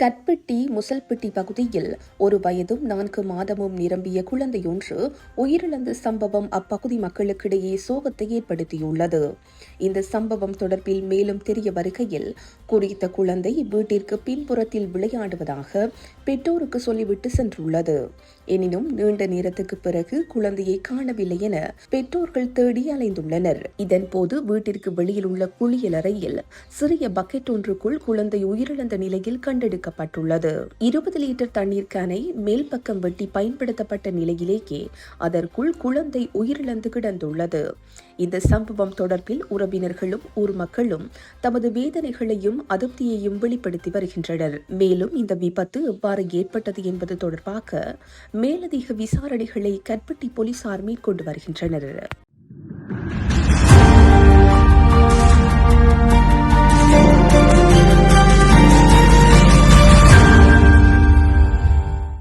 கட்பெட்டி முசல்பெட்டி பகுதியில் 1 வயதும் 4 மாதமும் நிரம்பிய குழந்தையொன்று உயிரிழந்த சம்பவம் அப்பகுதி மக்களுக்கிடையே சோகத்தை ஏற்படுத்தியுள்ளது. இந்த சம்பவம் தொடர்பில் மேலும் தெரிய வருகையில், குறித்த குழந்தை வீட்டிற்கு பின்புறத்தில் விளையாடுவதாக பெற்றோருக்கு சொல்லிவிட்டு சென்றுள்ளது. எனினும் நீண்ட நேரத்துக்கு பிறகு குழந்தையை காணவில்லை என பெற்றோர்கள் தேடி அலைந்துள்ளனர். இதன்போது வீட்டிற்கு வெளியில் உள்ள குளியலறையில் சிறிய பக்கெட் ஒன்றுக்குள் குழந்தை உயிரிழந்த நிலையில் கண்டெடுக்கப்பட்டுள்ளது. 20 லிட்டர் தண்ணீர் கேனை மேல் பக்கம் வெட்டி பயன்படுத்தப்பட்ட நிலையிலேயே அதற்குள் குழந்தை உயிரிழந்து கிடந்துள்ளது. இந்த சம்பவம் தொடர்பில் உறவினர்களும் ஊர் மக்களும் தமது வேதனைகளையும் அதிருப்தியையும் வெளிப்படுத்தி வருகின்றனர். மேலும் இந்த விபத்து எவ்வாறு ஏற்பட்டது என்பது தொடர்பாக மேலதிக விசாரணைகளை கட்பெட்டி போலீசார் மேற்கொண்டு வருகின்றனர்.